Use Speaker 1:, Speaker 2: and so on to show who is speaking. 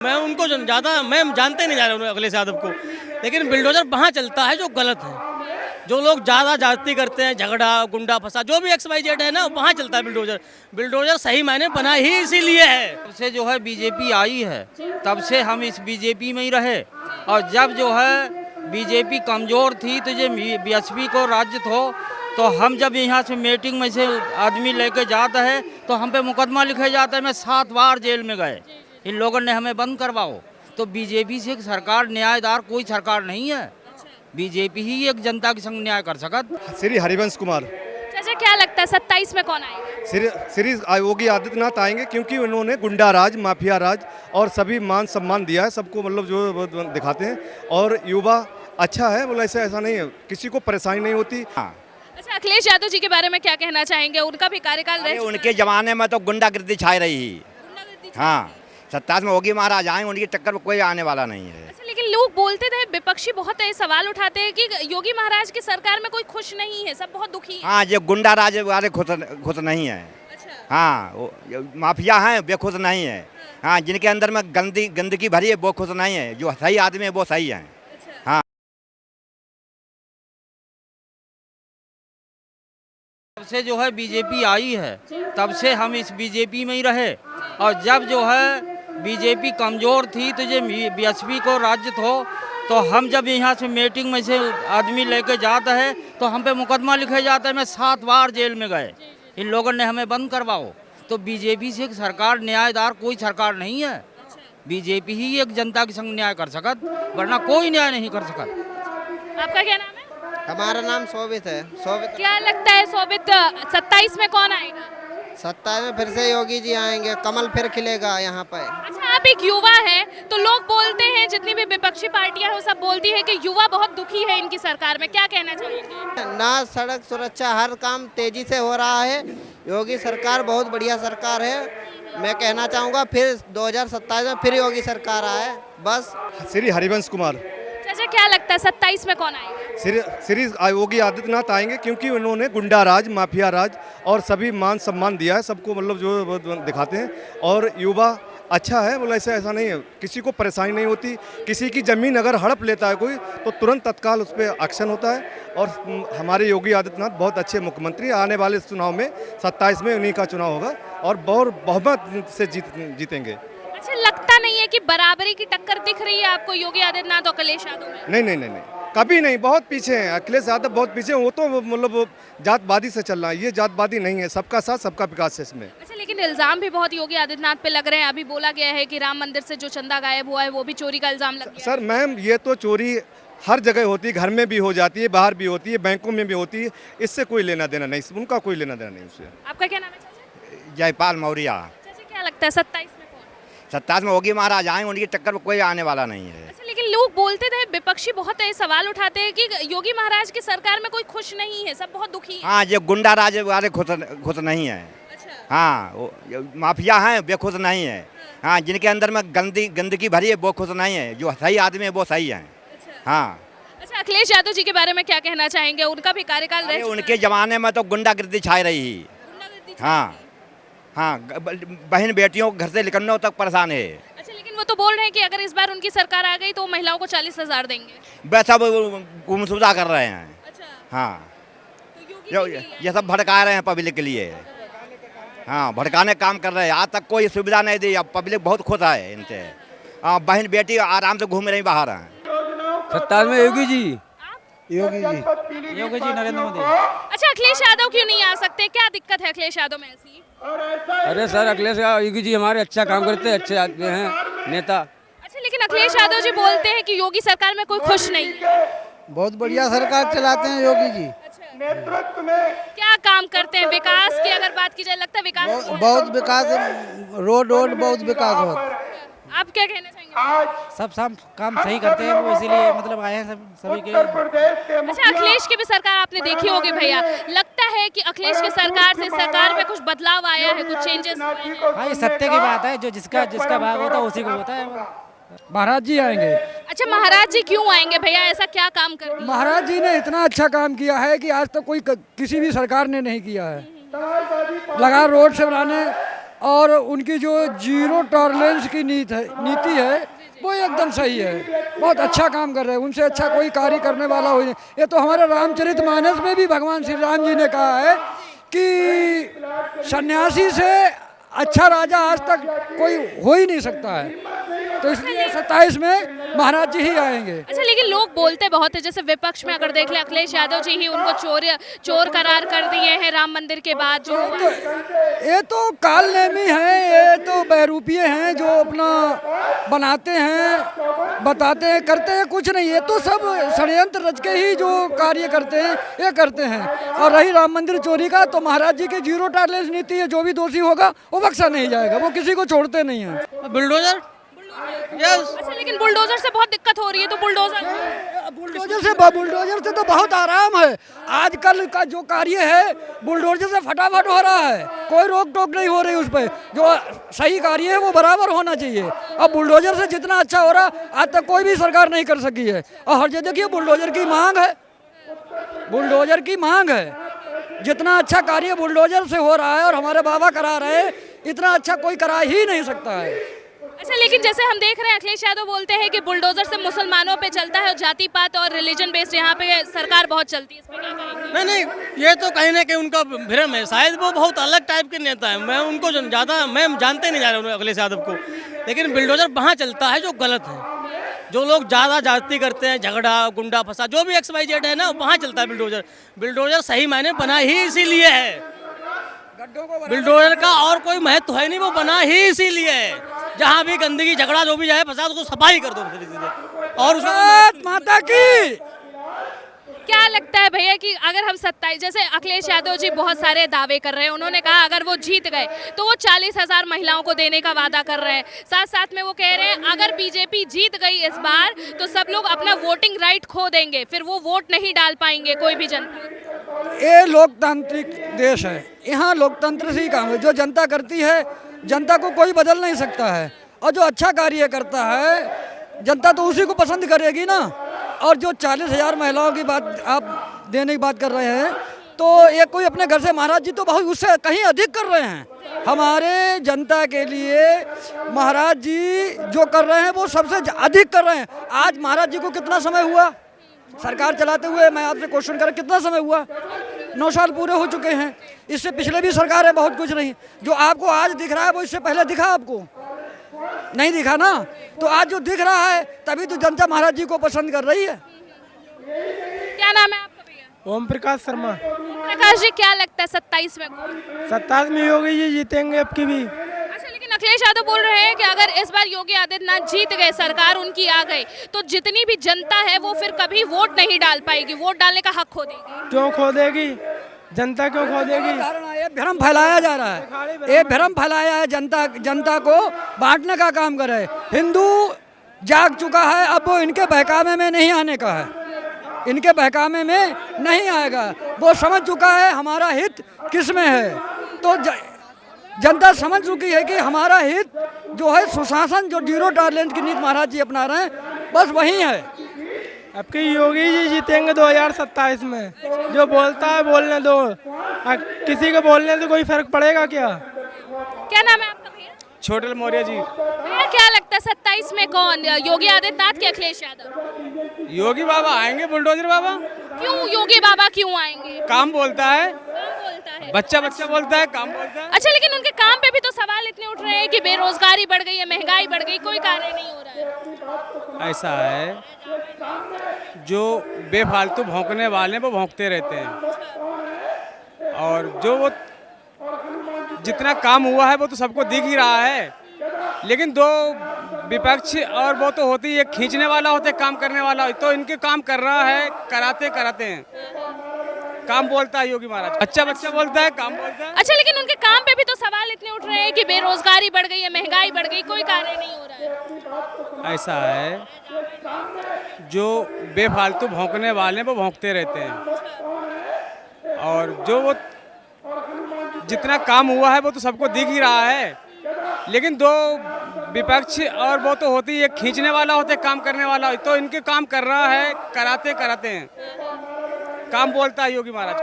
Speaker 1: मैं उनको ज़्यादा मैं जानते नहीं जा रहा हूँ अखिलेश यादव को, लेकिन बिल्डोजर वहाँ चलता है जो गलत है। जो लोग ज़्यादा जाति करते हैं, झगड़ा गुंडा फंसा जो भी XYZ है ना, वहाँ चलता है बिल्डोजर। बिल्डोजर सही मायने बना ही इसीलिए है।
Speaker 2: तब से जो है बीजेपी आई है, तब से हम इस बीजेपी में ही रहे। और जब जो है बीजेपी कमज़ोर थी तो ये बीएसपी को राज्य तो हम जब यहाँ से मीटिंग में से आदमी लेके जाता है तो हम पे मुकदमा लिखे जाता है। मैं 7 बार जेल में गए, इन लोगों ने हमें बंद करवाओ। तो बीजेपी से सरकार न्यायदार कोई सरकार नहीं है, बीजेपी ही एक जनता के संग न्याय कर सकत।
Speaker 3: श्री हरिवंश कुमार।
Speaker 4: चाचा क्या लगता है 27 में कौन आएगा?
Speaker 3: श्री योगी आदित्यनाथ आएंगे, क्योंकि उन्होंने गुंडा राज, माफिया राज और सभी मान सम्मान दिया है सबको, मतलब जो दिखाते हैं। और युवा अच्छा है, मतलब ऐसा नहीं है, किसी को परेशानी नहीं होती।
Speaker 2: हाँ,
Speaker 4: अच्छा, अखिलेश यादव जी के बारे में क्या कहना चाहेंगे? उनका भी कार्यकाल रह चुका
Speaker 2: उनके
Speaker 4: है।
Speaker 2: जमाने में तो गुंडागर्दी छाई रही।
Speaker 4: गुंडागर्दी
Speaker 2: हाँ, 27 में योगी महाराज आए, उनकी टक्कर में कोई आने वाला नहीं है।
Speaker 4: अच्छा, लेकिन लोग बोलते थे, विपक्षी बहुत सवाल उठाते हैं कि योगी महाराज की सरकार में कोई खुश नहीं है, सब बहुत दुखी हैं।
Speaker 2: हाँ, ये गुंडा राज वाले खुश नहीं है।
Speaker 4: अच्छा।
Speaker 2: हाँ, माफिया हैं वे खुश नहीं है। हाँ, जिनके अंदर में गंदगी भरी है वो खुश नहीं है। जो सही आदमी है वो सही है।
Speaker 4: अच्छा।
Speaker 2: हाँ, तब से जो है बीजेपी आई है, तब से हम इस बीजेपी में ही रहे। और जब जो है बीजेपी कमज़ोर थी तो ये बीएसपी को राज्य तो हम जब यहाँ से मीटिंग में से आदमी लेके जाता है तो हम पे मुकदमा लिखे जाता है। मैं 7 बार जेल में गए, इन लोगों ने हमें बंद करवाओ। तो बीजेपी से सरकार न्यायदार कोई सरकार नहीं है, बीजेपी ही एक जनता के संग न्याय कर सकत, वरना कोई न्याय नहीं कर सकत।
Speaker 4: आपका क्या नाम है?
Speaker 5: हमारा नाम शोभित है। शोभित।
Speaker 4: क्या लगता है शोभित 27 में कौन आएगा?
Speaker 5: 27 में फिर से योगी जी आएंगे, कमल फिर खिलेगा यहाँ पे।
Speaker 4: अच्छा, आप एक युवा हैं तो लोग बोलते हैं, जितनी भी विपक्षी पार्टियां हैं सब बोलती है कि युवा बहुत दुखी है इनकी सरकार में, क्या कहना चाहेंगे?
Speaker 5: ना सड़क सुरक्षा, हर काम तेजी से हो रहा है। योगी सरकार बहुत बढ़िया सरकार है। मैं कहना चाहूँगा फिर 2027 में फिर योगी सरकार आए बस।
Speaker 3: श्री हरिवंश कुमार।
Speaker 4: चाचा क्या लगता है 27 में कौन आएगा?
Speaker 3: श्री योगी आदित्यनाथ आएंगे, क्योंकि उन्होंने गुंडा राज, माफिया राज और सभी मान सम्मान दिया है सबको, मतलब जो दिखाते हैं। और युवा अच्छा है, मतलब ऐसा नहीं है, किसी को परेशानी नहीं होती। किसी की ज़मीन अगर हड़प लेता है कोई तो तुरंत तत्काल उस पर एक्शन होता है। और हमारे योगी आदित्यनाथ बहुत अच्छे मुख्यमंत्री। आने वाले चुनाव में 27 में उन्हीं का चुनाव होगा और बहुत बहुमत से जीतेंगे।
Speaker 4: अच्छा, लगता नहीं है कि बराबरी की टक्कर दिख रही है आपको योगी आदित्यनाथ और अखिलेश यादव में?
Speaker 3: नहीं, कभी नहीं, बहुत पीछे हैं अखिलेश यादव, बहुत पीछे। वो तो मतलब जातवादी से चल रहा है, ये जातवादी नहीं है, सबका साथ सबका विकास है इसमें।
Speaker 4: अच्छा, लेकिन इल्जाम भी बहुत योगी आदित्यनाथ पे लग रहे हैं। अभी बोला गया है कि राम मंदिर से जो चंदा गायब हुआ है वो भी चोरी का इल्जाम लग गया।
Speaker 3: सर मैम, ये तो चोरी हर जगह होती है, घर में भी हो जाती है, बाहर भी होती है, बैंकों में भी होती है। इससे कोई लेना देना नहीं, उनका कोई लेना देना नहीं उससे।
Speaker 4: आपका क्या नाम है चाचा?
Speaker 2: जयपाल मौर्य।
Speaker 4: चाचा क्या लगता है 27 में कौन?
Speaker 2: 27 में योगी महाराज आए, उनकी टक्कर में कोई आने वाला नहीं है।
Speaker 4: अच्छा, लेकिन लोग बोलते थे, विपक्षी बहुत सवाल उठाते हैं कि योगी महाराज की सरकार में कोई खुश नहीं है, सब बहुत दुखी हैं।
Speaker 2: हाँ, ये गुंडा राज वाले खुश नहीं है।
Speaker 4: अच्छा।
Speaker 2: हाँ, माफिया हैं वे खुश नहीं है। हाँ, जिनके अंदर में गंदगी भरी है वो खुश नहीं है। जो सही आदमी है वो सही है। हाँ।
Speaker 4: अच्छा, अखिलेश यादव जी के बारे में क्या कहना चाहेंगे? उनका भी कार्यकाल रह चुका है।
Speaker 2: उनके जमाने में तो गुंडागर्दी छाई रही।
Speaker 4: गुंडागर्दी छाई
Speaker 2: हाँ, हाँ, बहन बेटियों को घर से निकलने तक परेशान है।
Speaker 4: अच्छा, लेकिन वो तो बोल रहे हैं कि अगर इस बार उनकी सरकार आ गई तो महिलाओं को 40,000 देंगे।
Speaker 2: वे सब गुमसुदा कर रहे हैं।
Speaker 4: अच्छा,
Speaker 2: हाँ,
Speaker 4: तो योगी जी
Speaker 2: ये सब भड़का रहे हैं पब्लिक के लिए। हाँ, भड़काने काम कर रहे हैं। आज तक कोई सुविधा नहीं दी, अब पब्लिक बहुत खुश है इनसे। हाँ, बहन बेटी आराम से घूम रही बाहर हैं।
Speaker 6: 27 में योगी जी।
Speaker 5: योगी जी
Speaker 6: नरेंद्र मोदी।
Speaker 4: अच्छा, अखिलेश यादव क्यों नहीं आ सकते? क्या दिक्कत है अखिलेश यादव में ऐसी?
Speaker 6: अरे सर, अखिलेश योगी जी हमारे अच्छा काम करते हैं, अच्छे आदमी हैं, नेता।
Speaker 4: अच्छा, लेकिन अखिलेश यादव जी बोलते हैं कि योगी सरकार में कोई खुश नहीं है।
Speaker 5: बहुत बढ़िया सरकार चलाते हैं योगी जी।
Speaker 4: नेतृत्व में क्या काम करते हैं? विकास की अगर बात की जाए, लगता है विकास
Speaker 5: बहुत विकास, रोड बहुत विकास हो।
Speaker 4: आप क्या कहना चाहेंगे?
Speaker 7: सब काम सही करते हैं वो, इसीलिए मतलब आए हैं सभी के।
Speaker 4: अच्छा, अखिलेश की भी सरकार आपने देखी होगी भैया, लगता है कि अखिलेश की सरकार से सरकार में कुछ बदलाव आया है, कुछ चेंजेस हुए हैं?
Speaker 7: हाँ, ये सत्य की बात है, जो जिसका भाग होता है उसी को होता है।
Speaker 8: महाराज जी आएंगे।
Speaker 4: अच्छा, महाराज जी क्यों आएंगे भैया? ऐसा क्या काम कर दिया?
Speaker 8: महाराज जी ने इतना अच्छा काम किया है कि आज तक कोई किसी भी सरकार ने नहीं किया है। लगा रोड से बनाने, और उनकी जो जीरो टॉलरेंस की नीति है वो एकदम सही है। बहुत अच्छा काम कर रहे हैं, उनसे अच्छा कोई कार्य करने वाला हो ही नहीं। ये तो हमारे रामचरितमानस में भी भगवान श्री राम जी ने कहा है कि सन्यासी से अच्छा राजा आज तक कोई हो ही नहीं सकता है। तो इसलिए 27 में महाराज जी ही आएंगे।
Speaker 4: अच्छा, लेकिन लोग बोलते बहुत है, जैसे विपक्ष में अगर देख ले अखिलेश यादव जी ही उनको चोर करार कर दिए हैं राम मंदिर के बाद जो हुआ है।
Speaker 8: ये तो कालनेमी है, ये तो बहरूपिये हैं जो अपना बनाते हैं, बताते हैं, करते हैं कुछ नहीं। ये तो सब षड्यंत्र रच के ही जो कार्य करते हैं ये करते हैं। और रही राम मंदिर चोरी का, तो महाराज जी की जीरो टॉलरेंस नीति है, जो भी दोषी होगा वो बख्शा नहीं जाएगा, वो किसी को छोड़ते नहीं हैं।
Speaker 1: Bulldozer yes.
Speaker 4: अच्छा, लेकिन बुलडोजर से बहुत दिक्कत हो रही है, तो बुलडोजर
Speaker 8: से तो बहुत आराम है। आजकल का जो कार्य है बुलडोजर से फटाफट हो रहा है, कोई रोक टोक नहीं हो रही उस पर। जो सही कार्य है वो बराबर होना चाहिए। अब बुलडोजर से जितना अच्छा हो रहा आज तक कोई भी सरकार नहीं कर सकी है। और हर जगह देखिए बुलडोजर की मांग है, बुलडोजर की मांग है। जितना अच्छा कार्य बुलडोजर से हो रहा है और हमारे बाबा करा रहे हैं, इतना अच्छा कोई करा ही नहीं सकता है।
Speaker 4: अच्छा, लेकिन जैसे हम देख रहे हैं अखिलेश यादव बोलते हैं कि बुलडोजर से मुसलमानों पे चलता है और जाति पात और रिलीजन बेस्ड यहाँ पे सरकार बहुत चलती है, इस पे क्या कहेंगे?
Speaker 1: नहीं, ये तो कहीं ना कहीं उनका भ्रम है। शायद वो बहुत अलग टाइप के नेता है। मैं उनको ज़्यादा मैं जानते नहीं जा रहा हूँ अखिलेश यादव को, लेकिन बुलडोजर वहाँ चलता है जो गलत है। जो लोग ज़्यादा जाति करते हैं, झगड़ा गुंडा फंसा जो भी XYZ है ना, वहाँ चलता है बुलडोजर। बुलडोजर सही मायने बना ही इसीलिए है। बुलडोजर का और कोई महत्व है नहीं, वो बना ही इसीलिए है। जहाँ भी गंदगी झगड़ा जो भी जाए फसाद, उसको सफाई कर दो और उसको
Speaker 8: माता की।
Speaker 4: क्या लगता है भैया कि अगर हम 27, जैसे अखिलेश यादव जी बहुत सारे दावे कर रहे हैं, उन्होंने कहा अगर वो जीत गए तो वो 40,000 महिलाओं को देने का वादा कर रहे हैं। साथ साथ में वो कह रहे हैं अगर बीजेपी जीत गई इस बार तो सब लोग अपना वोटिंग राइट खो देंगे, फिर वो वोट नहीं डाल पाएंगे कोई भी जनता।
Speaker 8: ये लोकतांत्रिक देश है, यहाँ लोकतंत्र से ही काम है। जो जनता करती है, जनता को कोई बदल नहीं सकता है। और जो अच्छा कार्य करता है जनता तो उसी को पसंद करेगी ना। और जो 40,000 महिलाओं की बात आप देने की बात कर रहे हैं, तो ये कोई अपने घर से, महाराज जी तो बहुत उससे कहीं अधिक कर रहे हैं। हमारे जनता के लिए महाराज जी जो कर रहे हैं वो सबसे अधिक कर रहे हैं। आज महाराज जी को कितना समय हुआ सरकार चलाते हुए? मैं आपसे क्वेश्चन करें, कितना समय हुआ? 9 साल पूरे हो चुके हैं। इससे पिछले भी सरकार है, बहुत कुछ नहीं। जो आपको आज दिख रहा है वो इससे पहले दिखा आपको? नहीं दिखा ना। तो आज जो दिख रहा है तभी तो जनता महाराज जी को पसंद कर रही है।
Speaker 4: क्या नाम है आपका भैया?
Speaker 9: ओम प्रकाश शर्मा।
Speaker 4: प्रकाश जी, क्या लगता है 27 में?
Speaker 9: 27 में योगी जी जीतेंगे अब की भी।
Speaker 4: अच्छा, लेकिन अखिलेश यादव बोल रहे हैं कि अगर इस बार योगी आदित्यनाथ जीत गए, सरकार उनकी आ गई, तो जितनी भी जनता है वो फिर कभी वोट नहीं डाल पाएगी, वोट डालने का हक खो देगी।
Speaker 9: क्यों खो देगी? जनता क्यों खो देगी?
Speaker 8: ये भ्रम फैलाया जा रहा है, ये भ्रम फैलाया है। जनता को बांटने का काम कर रहे। हिंदू जाग चुका है, अब वो इनके बहकावे में नहीं आने का है, इनके बहकावे में नहीं आएगा। वो समझ चुका है हमारा हित किस में है। तो जनता समझ चुकी है कि हमारा हित जो है सुशासन, जो जीरो टॉलरेंस की नीति महाराज जी अपना रहे हैं, बस वही है।
Speaker 9: अब की योगी जी जीतेंगे 2027 में। जो बोलता है बोलने दो, किसी को बोलने से कोई फर्क पड़ेगा क्या?
Speaker 4: क्या नाम है आपका भैया?
Speaker 9: छोटल मौर्य जी।
Speaker 4: भैया, क्या लगता है 27 में कौन, योगी आदित्यनाथ के अखिलेश यादव?
Speaker 9: योगी बाबा आएंगे, बुलडोजर बाबा।
Speaker 4: क्यों योगी बाबा क्यों आएंगे?
Speaker 9: काम बोलता है,
Speaker 4: काम बोलता है,
Speaker 9: बच्चा बोलता है, काम बोलता है।
Speaker 4: अच्छा, लेकिन उनके काम पे भी तो सवाल इतने उठ रहे हैं कि बेरोजगारी बढ़ गई है, महंगाई बढ़ गई, कोई कार्य नहीं हो रहा है।
Speaker 9: ऐसा है, जो बेफालतू भौंकने वाले वो भौंकते रहते हैं, और जो वो जितना काम हुआ है वो तो सबको दिख ही रहा है। लेकिन दो विपक्ष और वो तो होती है, खींचने वाला होता है, काम करने वाला, तो इनके काम कर रहा है, कराते हैं। काम बोलता है योगी महाराज, बच्चा बोलता है, काम बोलता है।
Speaker 4: अच्छा, लेकिन उनके काम पे भी तो सवाल इतने उठ रहे हैं कि बेरोजगारी बढ़ गई है, महंगाई बढ़ गई, कोई कार्य नहीं हो रहा है।
Speaker 9: ऐसा है, जो बेफालतू भौंकने वाले वो भौंकते रहते हैं, और जो वो जितना काम हुआ है वो तो सबको दिख ही रहा है। लेकिन दो विपक्ष और वो तो होती है, खींचने वाला होता है, काम करने वाला, तो इनके काम कर रहा है, कराते हैं। काम बोलता है योगी महाराज।